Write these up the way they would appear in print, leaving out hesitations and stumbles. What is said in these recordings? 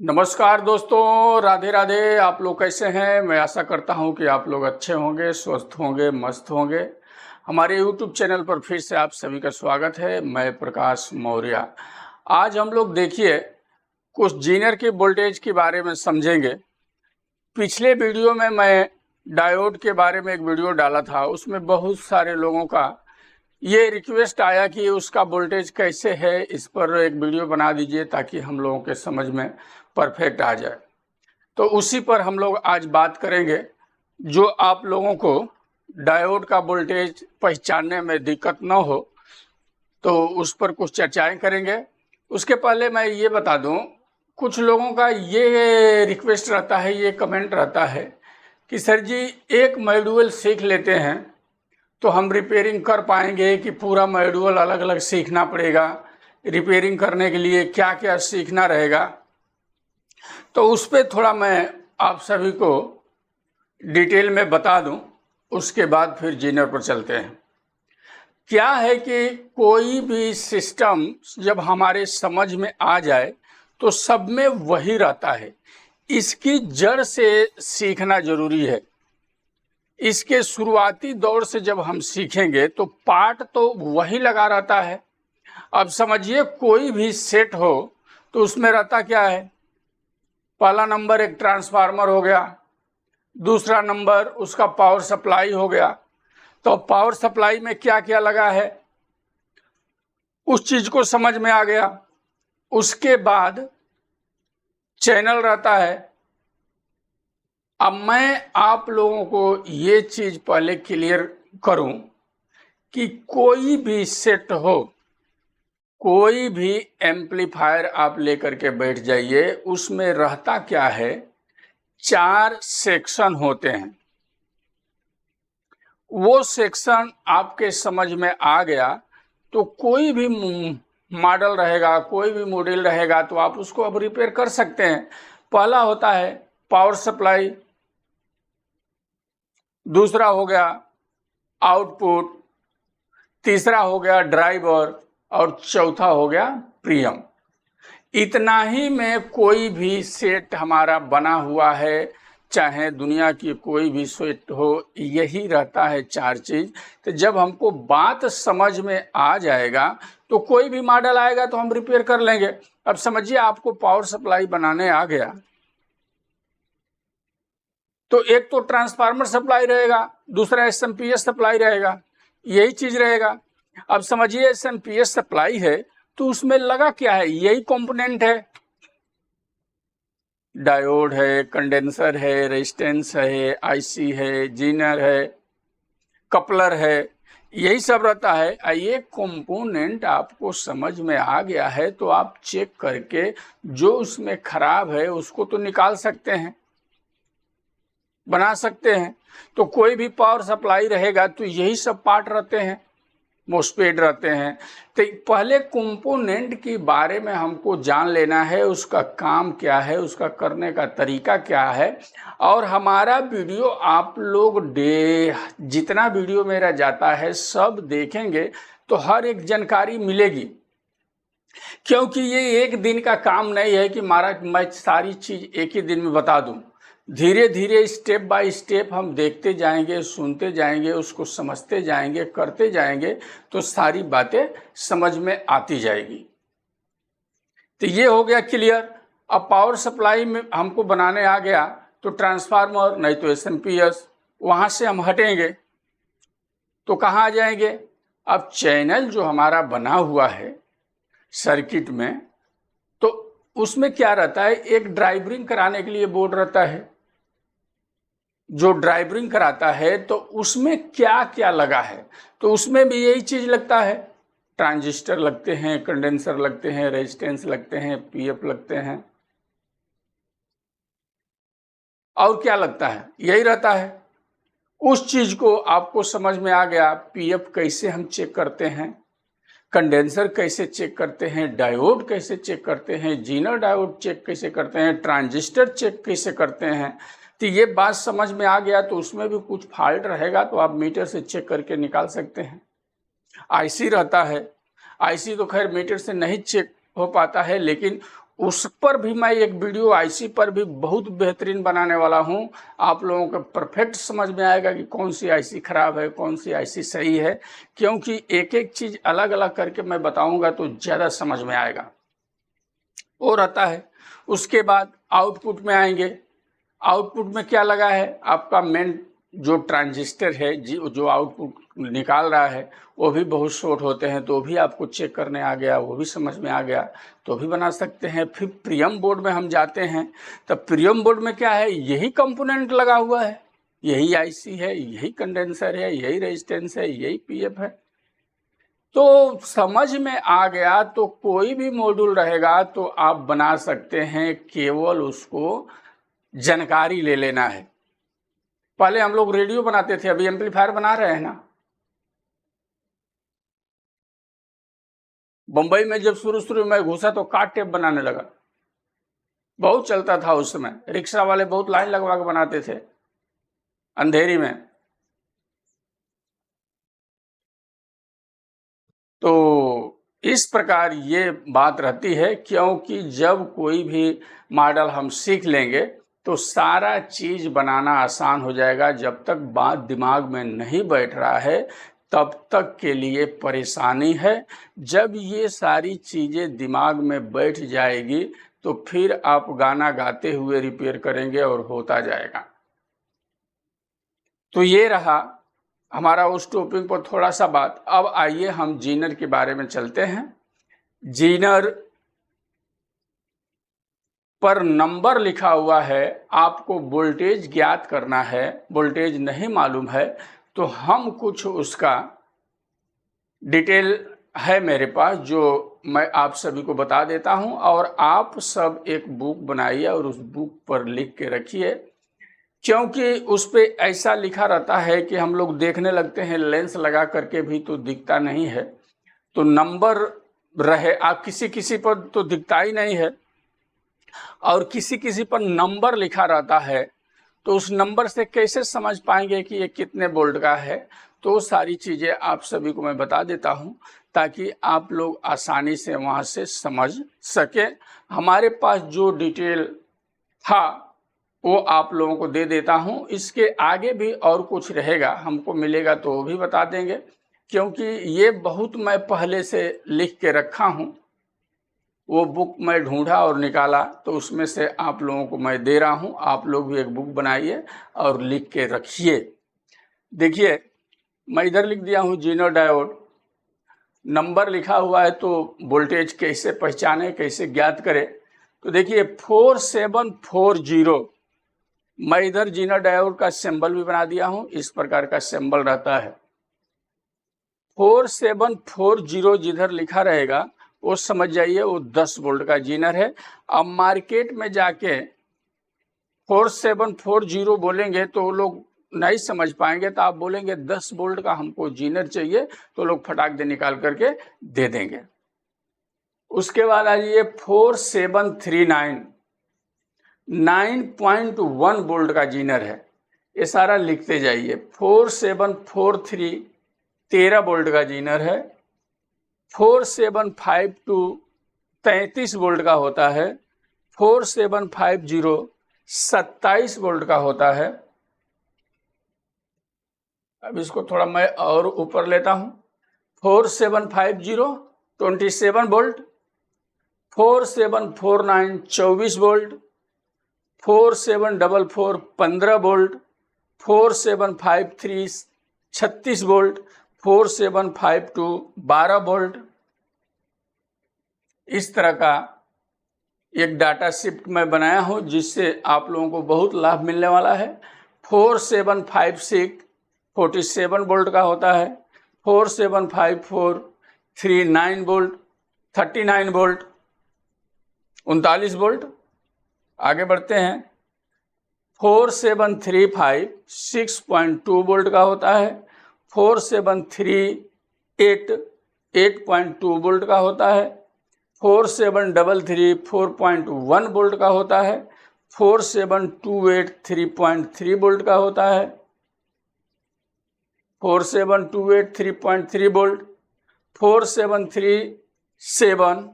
नमस्कार दोस्तों, राधे राधे। आप लोग कैसे हैं? मैं आशा करता हूं कि आप लोग अच्छे होंगे, स्वस्थ होंगे, मस्त होंगे। हमारे YouTube चैनल पर फिर से आप सभी का स्वागत है। मैं प्रकाश मौर्य। आज हम लोग देखिए कुछ जीनर के वोल्टेज के बारे में समझेंगे। पिछले वीडियो में मैं डायोड के बारे में एक वीडियो डाला था, उसमें बहुत सारे लोगों का ये रिक्वेस्ट आया कि उसका वोल्टेज कैसे है, इस पर एक वीडियो बना दीजिए ताकि हम लोगों के समझ में परफेक्ट आ जाए। तो उसी पर हम लोग आज बात करेंगे। जो आप लोगों को डायोड का वोल्टेज पहचानने में दिक्कत न हो तो उस पर कुछ चर्चाएं करेंगे। उसके पहले मैं ये बता दूं, कुछ लोगों का ये रिक्वेस्ट रहता है, ये कमेंट रहता है कि सर जी एक मॉड्यूल सीख लेते हैं तो हम रिपेयरिंग कर पाएंगे कि पूरा मॉड्यूल अलग अलग सीखना पड़ेगा? रिपेयरिंग करने के लिए क्या क्या सीखना रहेगा? तो उस पर थोड़ा मैं आप सभी को डिटेल में बता दूं, उसके बाद फिर जीनर पर चलते हैं। क्या है कि कोई भी सिस्टम जब हमारे समझ में आ जाए तो सब में वही रहता है। इसकी जड़ से सीखना जरूरी है। इसके शुरुआती दौर से जब हम सीखेंगे तो पार्ट तो वही लगा रहता है। अब समझिए कोई भी सेट हो तो उसमें रहता क्या है? पहला नंबर एक ट्रांसफार्मर हो गया, दूसरा नंबर उसका पावर सप्लाई हो गया। तो पावर सप्लाई में क्या क्या लगा है उस चीज को समझ में आ गया। उसके बाद चैनल रहता है। अब मैं आप लोगों को ये चीज पहले क्लियर करूं कि कोई भी सेट हो, कोई भी एम्पलीफायर आप लेकर के बैठ जाइए, उसमें रहता क्या है? 4 सेक्शन होते हैं। वो सेक्शन आपके समझ में आ गया तो कोई भी मॉडल रहेगा, कोई भी मॉड्यूल रहेगा तो आप उसको अब रिपेयर कर सकते हैं। पहला होता है पावर सप्लाई, दूसरा हो गया आउटपुट, तीसरा हो गया ड्राइवर और चौथा हो गया प्रीएम। इतना ही में कोई भी सेट हमारा बना हुआ है, चाहे दुनिया की कोई भी सेट हो, यही रहता है 4 चीज। तो जब हमको बात समझ में आ जाएगा तो कोई भी मॉडल आएगा तो हम रिपेयर कर लेंगे। अब समझिए आपको पावर सप्लाई बनाने आ गया तो एक तो ट्रांसफार्मर सप्लाई रहेगा, दूसरा एसएमपीएस सप्लाई रहेगा, यही चीज रहेगा। अब समझिए एसएमपीएस सप्लाई है तो उसमें लगा क्या है? यही कंपोनेंट है। डायोड है, कंडेंसर है, रेजिस्टेंस है, आईसी है, जीनर है, कपलर है, यही सब रहता है। ये कंपोनेंट आपको समझ में आ गया है तो आप चेक करके जो उसमें खराब है उसको तो निकाल सकते हैं, बना सकते हैं। तो कोई भी पावर सप्लाई रहेगा तो यही सब पार्ट रहते हैं, मोस्पेड रहते हैं। तो पहले कंपोनेंट के बारे में हमको जान लेना है, उसका काम क्या है, उसका करने का तरीका क्या है। और हमारा वीडियो आप लोग जितना वीडियो मेरा जाता है सब देखेंगे तो हर एक जानकारी मिलेगी। क्योंकि ये एक दिन का काम नहीं है कि मैं सारी चीज एक ही दिन में बता दूं। धीरे धीरे स्टेप बाय स्टेप हम देखते जाएंगे, सुनते जाएंगे, उसको समझते जाएंगे, करते जाएंगे तो सारी बातें समझ में आती जाएगी। तो ये हो गया क्लियर। अब पावर सप्लाई में हमको बनाने आ गया तो ट्रांसफार्मर नहीं तो एसएमपीएस, वहां से हम हटेंगे तो कहाँ आ जाएंगे? अब चैनल जो हमारा बना हुआ है सर्किट में, तो उसमें क्या रहता है? एक ड्राइवरिंग कराने के लिए बोर्ड रहता है। जो ड्राइवरिंग कराता है तो उसमें क्या क्या लगा है? तो उसमें भी यही चीज लगता है। ट्रांजिस्टर लगते हैं, कंडेंसर लगते हैं, रेजिस्टेंस लगते हैं, पीएफ लगते हैं, और क्या लगता है? यही रहता है। उस चीज को आपको समझ में आ गया। पीएफ कैसे हम चेक करते हैं, कंडेंसर कैसे चेक करते हैं, डायोड कैसे चेक करते हैं, जीनर डायोड चेक कैसे करते हैं, ट्रांजिस्टर चेक कैसे करते हैं। तो ये बात समझ में आ गया तो उसमें भी कुछ फॉल्ट रहेगा तो आप मीटर से चेक करके निकाल सकते हैं। आईसी रहता है। आईसी तो खैर मीटर से नहीं चेक हो पाता है, लेकिन उस पर भी मैं एक वीडियो आईसी पर भी बहुत बेहतरीन बनाने वाला हूं। आप लोगों को परफेक्ट समझ में आएगा कि कौन सी आईसी खराब है, कौन सी आईसी सही है, क्योंकि एक एक चीज अलग अलग करके मैं बताऊंगा तो ज़्यादा समझ में आएगा। और आता है उसके बाद आउटपुट में आएंगे। आउटपुट में क्या लगा है, आपका मेन जो ट्रांजिस्टर है जो आउटपुट निकाल रहा है वो भी बहुत शॉर्ट होते हैं, तो भी आपको चेक करने आ गया, वो भी समझ में आ गया तो भी बना सकते हैं। फिर प्रियम बोर्ड में हम जाते हैं, तब प्रियम बोर्ड में क्या है, यही कंपोनेंट लगा हुआ है, यही आईसी है, यही कंडेंसर है, यही रेजिस्टेंस है, यही पीएफ है। तो समझ में आ गया तो कोई भी मॉड्यूल रहेगा तो आप बना सकते हैं, केवल उसको जानकारी ले लेना है। पहले हम लोग रेडियो बनाते थे, अभी एम्पलीफायर बना रहे हैं ना। बंबई में जब शुरू में घुसा तो कार्ड टेप बनाने लगा, बहुत चलता था उस समय। रिक्शा वाले बहुत लाइन लगवा के बनाते थे अंधेरी में। तो इस प्रकार ये बात रहती है, क्योंकि जब कोई भी मॉडल हम सीख लेंगे तो सारा चीज बनाना आसान हो जाएगा। जब तक बात दिमाग में नहीं बैठ रहा है तब तक के लिए परेशानी है। जब ये सारी चीजें दिमाग में बैठ जाएगी तो फिर आप गाना गाते हुए रिपेयर करेंगे और होता जाएगा। तो ये रहा हमारा उस टॉपिक पर थोड़ा सा बात। अब आइए हम जीनर के बारे में चलते हैं। जीनर पर नंबर लिखा हुआ है, आपको वोल्टेज ज्ञात करना है, वोल्टेज नहीं मालूम है तो हम कुछ उसका डिटेल है मेरे पास जो मैं आप सभी को बता देता हूं, और आप सब एक बुक बनाइए और उस बुक पर लिख के रखिए, क्योंकि उस पे ऐसा लिखा रहता है कि हम लोग देखने लगते हैं लेंस लगा करके भी तो दिखता नहीं है। तो नंबर रहे, आप किसी किसी पर तो दिखता ही नहीं है और किसी किसी पर नंबर लिखा रहता है, तो उस नंबर से कैसे समझ पाएंगे कि ये कितने वोल्ट का है। तो सारी चीज़ें आप सभी को मैं बता देता हूं ताकि आप लोग आसानी से वहां से समझ सके। हमारे पास जो डिटेल था वो आप लोगों को दे देता हूं। इसके आगे भी और कुछ रहेगा, हमको मिलेगा तो वो भी बता देंगे, क्योंकि ये बहुत मैं पहले से लिख के रखा हूं। वो बुक मैं ढूंढा और निकाला तो उसमें से आप लोगों को मैं दे रहा हूं। आप लोग भी एक बुक बनाइए और लिख के रखिए। देखिए मैं इधर लिख दिया हूं जीनर डायोड। नंबर लिखा हुआ है तो वोल्टेज कैसे पहचाने, कैसे ज्ञात करें। तो देखिए 4740, मैं इधर जीनर डायोड का सिंबल भी बना दिया हूं। इस प्रकार का सिंबल रहता है। 4740 जिधर लिखा रहेगा वो समझ जाइए वो 10 वोल्ट का जीनर है। अब मार्केट में जाके 4740 बोलेंगे तो लोग नहीं समझ पाएंगे, तो आप बोलेंगे 10 वोल्ट का हमको जीनर चाहिए तो लोग फटाक दे निकाल करके दे देंगे। उसके बाद आ जाइए 4739, 9.1 वोल्ट का जीनर है। ये सारा लिखते जाइए। 4743 13 वोल्ट का जीनर है। 4752 33 वोल्ट का होता है। 4750 27 वोल्ट का होता है। अब इसको थोड़ा मैं और ऊपर लेता हूं। 4750 27 volt, 4749 24 volt, 4744 15 volt, 4753 36 volt, 4752 12 volt. इस तरह का एक डाटा शिफ्ट मैं बनाया हूं जिससे आप लोगों को बहुत लाभ मिलने वाला है। 4756 47 वोल्ट का होता है। 4754 39 वोल्ट, 39 वोल्ट, 39 वोल्ट। आगे बढ़ते हैं। 4735 6.2 वोल्ट का होता है। 4738 8.2 वोल्ट का होता है। 4733 4.1 वोल्ट का होता है। 4728 3.3 वोल्ट का होता है। 4728 3.3 वोल्ट। 4737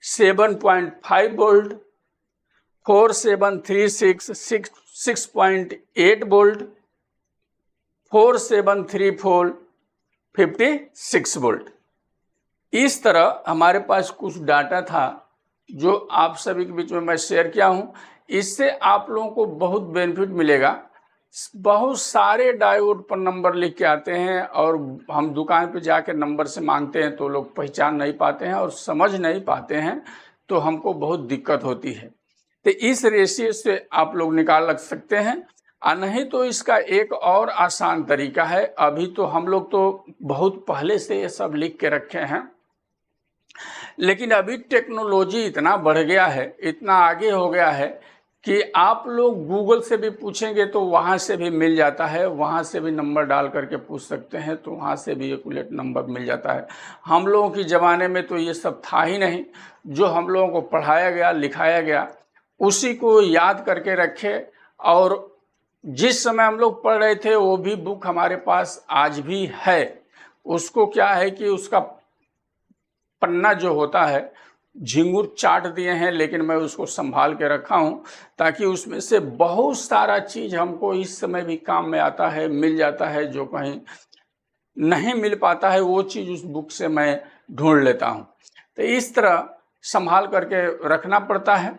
7.5 volt, 4736 6.8 volt, 4734 56 volt. इस तरह हमारे पास कुछ डाटा था जो आप सभी के बीच में मैं शेयर किया हूं। इससे आप लोगों को बहुत बेनिफिट मिलेगा। बहुत सारे डायोड पर नंबर लिख के आते हैं और हम दुकान पे जाके नंबर से मांगते हैं तो लोग पहचान नहीं पाते हैं और समझ नहीं पाते हैं, तो हमको बहुत दिक्कत होती है। तो इस रेशियो से आप लोग निकाल लग सकते हैं, और नहीं तो इसका एक और आसान तरीका है। अभी तो हम लोग तो बहुत पहले से ये सब लिख के रखे हैं, लेकिन अभी टेक्नोलॉजी इतना बढ़ गया है, इतना आगे हो गया है कि आप लोग गूगल से भी पूछेंगे तो वहाँ से भी मिल जाता है, वहाँ से भी नंबर डाल करके पूछ सकते हैं तो वहाँ से भी एक्यूरेट नंबर मिल जाता है। हम लोगों की ज़माने में तो ये सब था ही नहीं। जो हम लोगों को पढ़ाया गया, लिखाया गया, उसी को याद करके रखे। और जिस समय हम लोग पढ़ रहे थे वो भी बुक हमारे पास आज भी है। उसको क्या है कि उसका पन्ना जो होता है झिंगुर चाट दिए हैं, लेकिन मैं उसको संभाल के रखा हूं ताकि उसमें से बहुत सारा चीज हमको इस समय भी काम में आता है, मिल जाता है। जो कहीं नहीं मिल पाता है वो चीज उस बुक से मैं ढूंढ लेता हूं। तो इस तरह संभाल करके रखना पड़ता है,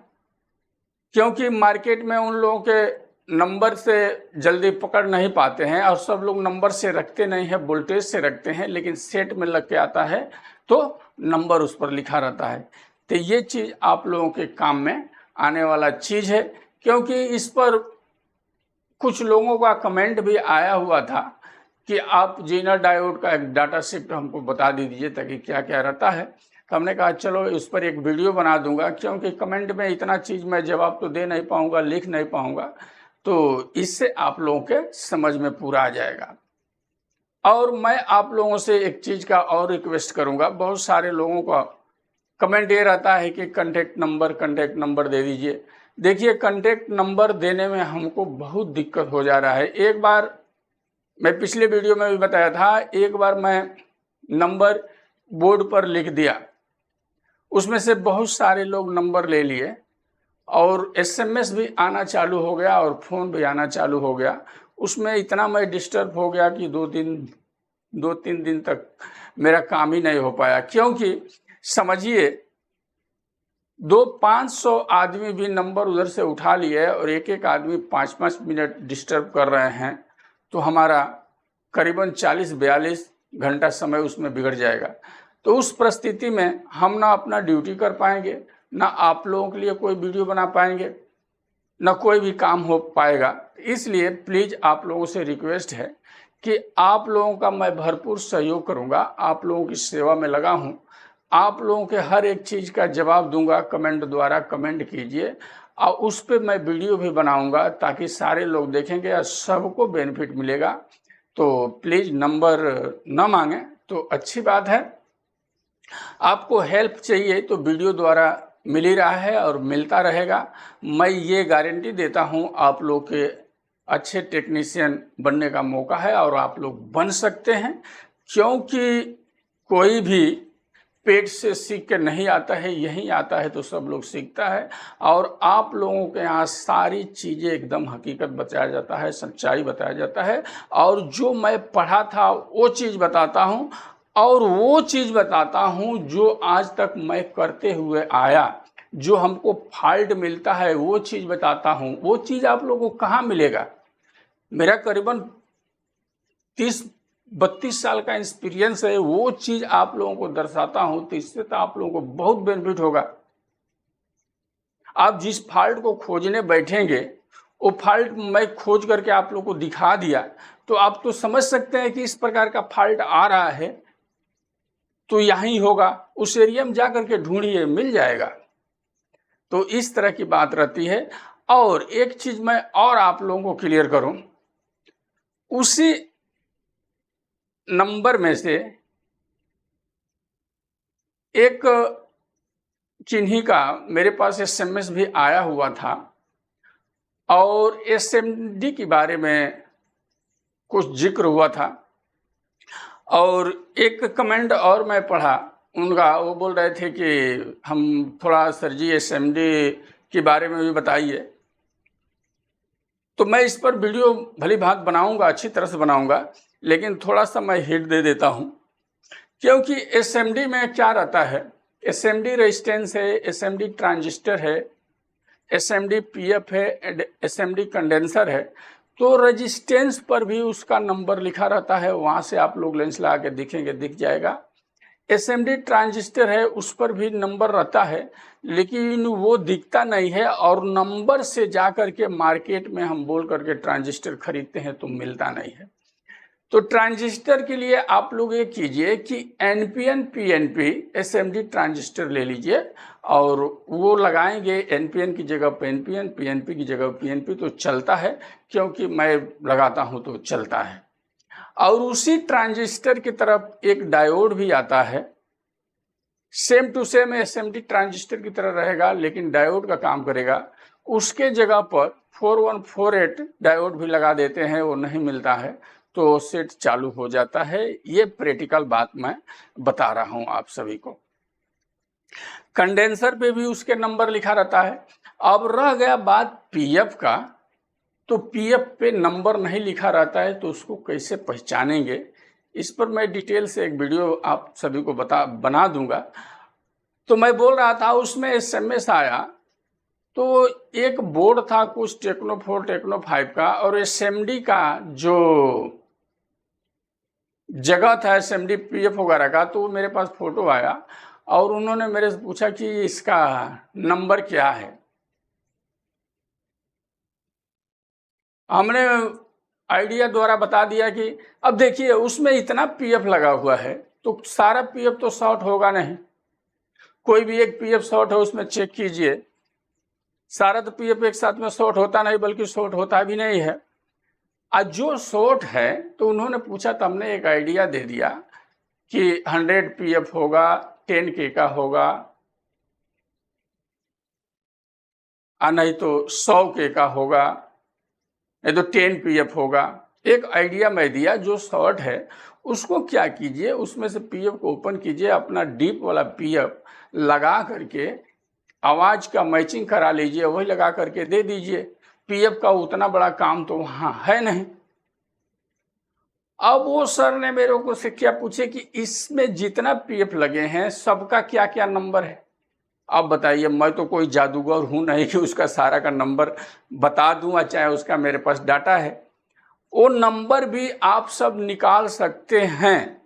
क्योंकि मार्केट में उन लोगों के नंबर से जल्दी पकड़ नहीं पाते हैं और सब लोग नंबर से रखते नहीं है, वोल्टेज से रखते हैं, लेकिन सेट में लग के आता है तो नंबर उस पर लिखा रहता है। तो ये चीज़ आप लोगों के काम में आने वाला चीज़ है, क्योंकि इस पर कुछ लोगों का कमेंट भी आया हुआ था कि आप जेनर डायोड का एक डाटा शिफ्ट हमको बता दीजिए ताकि क्या क्या रहता है। तो हमने कहा चलो उस पर एक वीडियो बना दूंगा, क्योंकि कमेंट में इतना चीज़ मैं जवाब तो दे नहीं पाऊंगा, लिख नहीं पाऊंगा, तो इससे आप लोगों के समझ में पूरा आ जाएगा। और मैं आप लोगों से एक चीज़ का और रिक्वेस्ट करूंगा। बहुत सारे लोगों का कमेंट ये रहता है कि कॉन्टैक्ट नंबर दे दीजिए। देखिए, कॉन्टैक्ट नंबर देने में हमको बहुत दिक्कत हो जा रहा है। एक बार मैं पिछले वीडियो में भी बताया था, एक बार मैं नंबर बोर्ड पर लिख दिया, उसमें से बहुत सारे लोग नंबर ले लिए और एसएमएस भी आना चालू हो गया और फ़ोन भी आना चालू हो गया। उसमें इतना मैं डिस्टर्ब हो गया कि 2-3 दिन तक मेरा काम ही नहीं हो पाया। क्योंकि समझिए 200-500 आदमी भी नंबर उधर से उठा लिए और एक एक आदमी 5-5 मिनट डिस्टर्ब कर रहे हैं, तो हमारा करीबन 40-42 घंटा समय उसमें बिगड़ जाएगा। तो उस परिस्थिति में हम ना अपना ड्यूटी कर पाएंगे, ना आप लोगों के लिए कोई वीडियो बना पाएंगे, ना कोई भी काम हो पाएगा। इसलिए प्लीज़ आप लोगों से रिक्वेस्ट है कि आप लोगों का मैं भरपूर सहयोग करूंगा, आप लोगों की सेवा में लगा हूं, आप लोगों के हर एक चीज़ का जवाब दूंगा। कमेंट द्वारा कमेंट कीजिए और उस पर मैं वीडियो भी बनाऊंगा ताकि सारे लोग देखेंगे और सबको बेनिफिट मिलेगा। तो प्लीज़ नंबर न मांगें तो अच्छी बात है। आपको हेल्प चाहिए तो वीडियो द्वारा मिल ही रहा है और मिलता रहेगा। मैं ये गारंटी देता हूँ आप लोग के अच्छे टेक्नीशियन बनने का मौका है और आप लोग बन सकते हैं, क्योंकि कोई भी पेट से सीख के नहीं आता है, यहीं आता है तो सब लोग सीखता है। और आप लोगों के यहाँ सारी चीज़ें एकदम हकीकत बताया जाता है, सच्चाई बताया जाता है, और जो मैं पढ़ा था वो चीज़ बताता हूँ और वो चीज़ बताता हूँ जो आज तक मैं करते हुए आया। जो हमको फॉल्ट मिलता है वो चीज़ बताता हूँ। वो चीज़ आप लोगों को कहाँ मिलेगा? मेरा करीबन 30-32 साल का एक्सपीरियंस है, वो चीज़ आप लोगों को दर्शाता हूँ, तो इससे तो आप लोगों को बहुत बेनिफिट होगा। आप जिस फॉल्ट को खोजने बैठेंगे वो फॉल्ट मैं खोज करके आप लोगों को दिखा दिया तो आप तो समझ सकते हैं कि इस प्रकार का फॉल्ट आ रहा है तो यहीं होगा, उस एरिया में जा करके ढूंढिए, मिल जाएगा। तो इस तरह की बात रहती है। और एक चीज मैं और आप लोगों को क्लियर करूं, उसी नंबर में से एक चिन्ही का मेरे पास एसएमएस भी आया हुआ था और एसएमडी के बारे में कुछ जिक्र हुआ था। और एक कमेंट और मैं पढ़ा, उनका वो बोल रहे थे कि हम थोड़ा सर जी एसएमडी के बारे में भी बताइए। तो मैं इस पर वीडियो भली भांति बनाऊंगा, अच्छी तरह से बनाऊंगा, लेकिन थोड़ा सा मैं हिंट दे देता हूं, क्योंकि एसएमडी में क्या रहता है। एसएमडी रेजिस्टेंस है, एसएमडी ट्रांजिस्टर है, एसएमडी पीएफ है, एसएमडी कंडेंसर है। तो रेजिस्टेंस पर भी उसका नंबर लिखा रहता है, वहां से आप लोग लेंस लगा के देखेंगे, दिख जाएगा। एसएमडी ट्रांजिस्टर है, उस पर भी नंबर रहता है, लेकिन वो दिखता नहीं है, और नंबर से जा करके मार्केट में हम बोल करके ट्रांजिस्टर खरीदते हैं तो मिलता नहीं है। तो ट्रांजिस्टर के लिए आप लोग ये कीजिए कि एनपीएन पीएनपी एसएमडी ट्रांजिस्टर ले लीजिए, और वो लगाएंगे एनपीएन की जगह पे एनपीएन, पीएनपी की जगह पीएनपी, तो चलता है, क्योंकि मैं लगाता हूं तो चलता है। और उसी ट्रांजिस्टर की तरफ एक डायोड भी आता है, same to same SMD transistor की तरह रहेगा, लेकिन डायोड का काम करेगा। उसके जगह पर 4148 डायोड भी लगा देते हैं, वो नहीं मिलता है तो सेट चालू हो जाता है। ये प्रैक्टिकल बात मैं बता रहा हूं आप सभी को। कंडेंसर पे भी उसके नंबर लिखा रहता है। अब रह गया बात पीएफ का, तो पीएफ पे नंबर नहीं लिखा रहता है तो उसको कैसे पहचानेंगे, इस पर मैं डिटेल से एक वीडियो आप सभी को बना दूंगा। तो मैं बोल रहा था, उसमें एसएमएस आया, तो एक बोर्ड था कुछ टेक्नो 4 टेक्नो 5 का, और एसएमडी का जो जगह था एसएमडी पीएफ वगैरह का, तो मेरे पास फोटो आया और उन्होंने मेरे से पूछा कि इसका नंबर क्या है। हमने आइडिया द्वारा बता दिया कि अब देखिए उसमें इतना पीएफ लगा हुआ है तो सारा पीएफ तो शॉर्ट होगा नहीं, कोई भी एक पीएफ शॉर्ट है उसमें चेक कीजिए। सारा तो पीएफ एक साथ में शॉर्ट होता नहीं, बल्कि शॉर्ट होता भी नहीं है। आज जो शॉर्ट है, तो उन्होंने पूछा तो हमने एक आइडिया दे दिया कि 100 पीएफ होगा, 10K का होगा, नहीं तो 100K का होगा, नहीं तो 10 पीएफ होगा। एक आइडिया मैं दिया, जो शॉर्ट है उसको क्या कीजिए, उसमें से पीएफ को ओपन कीजिए, अपना डीप वाला पीएफ लगा करके आवाज का मैचिंग करा लीजिए, वही लगा करके दे दीजिए। पीएफ का उतना बड़ा काम तो वहां है नहीं। अब वो सर ने मेरे को से क्या पूछे कि इसमें जितना पीएफ लगे हैं सबका क्या क्या नंबर है। अब बताइए, मैं तो कोई जादूगर हूं नहीं कि उसका सारा का नंबर बता दूंगा, चाहे उसका मेरे पास डाटा है। वो नंबर भी आप सब निकाल सकते हैं,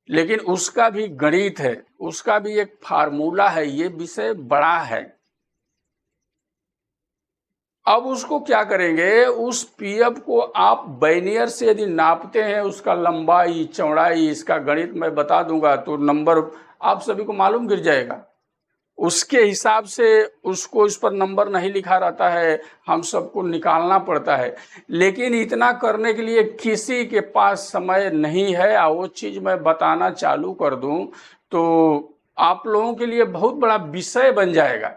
लेकिन उसका भी गणित है, उसका भी एक फार्मूला है, ये विषय बड़ा है। अब उसको क्या करेंगे, उस पीएफ को आप बैनियर से यदि नापते हैं, उसका लंबाई चौड़ाई, इसका गणित मैं बता दूंगा, तो नंबर आप सभी को मालूम गिर जाएगा। उसके हिसाब से उसको इस पर नंबर नहीं लिखा रहता है, हम सबको निकालना पड़ता है। लेकिन इतना करने के लिए किसी के पास समय नहीं है, और वो चीज़ मैं बताना चालू कर दूं तो आप लोगों के लिए बहुत बड़ा विषय बन जाएगा,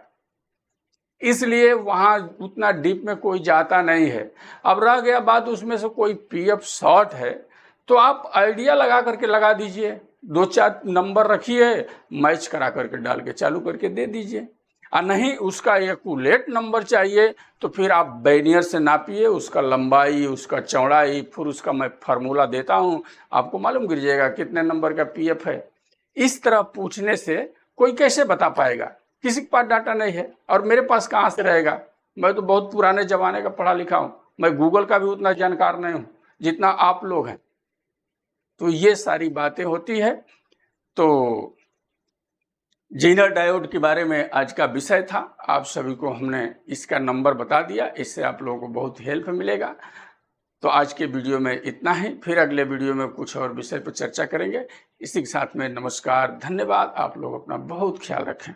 इसलिए वहां उतना डीप में कोई जाता नहीं है। अब रह गया बात, उसमें से कोई पीएफ शॉर्ट है तो आप आइडिया लगा करके लगा दीजिए, 2-4 नंबर रखिए, मैच करा करके डाल के चालू करके दे दीजिए। और नहीं उसका एक्यूरेट नंबर चाहिए तो फिर आप बैनियर से नापिए, उसका लंबाई, उसका चौड़ाई, फिर उसका मैं फार्मूला देता हूं, आपको मालूम गिर जाएगा कितने नंबर का पीएफ है। इस तरह पूछने से कोई कैसे बता पाएगा, किसी के पास डाटा नहीं है, और मेरे पास कहाँ से रहेगा। मैं तो बहुत पुराने जमाने का पढ़ा लिखा हूँ, मैं गूगल का भी उतना जानकार नहीं हूँ जितना आप लोग हैं। तो ये सारी बातें होती है। तो जेनर डायोड के बारे में आज का विषय था, आप सभी को हमने इसका नंबर बता दिया, इससे आप लोगों को बहुत हेल्प मिलेगा। तो आज के वीडियो में इतना ही, फिर अगले वीडियो में कुछ और विषय पर चर्चा करेंगे। इसी के साथ में नमस्कार, धन्यवाद। आप लोग अपना बहुत ख्याल रखें।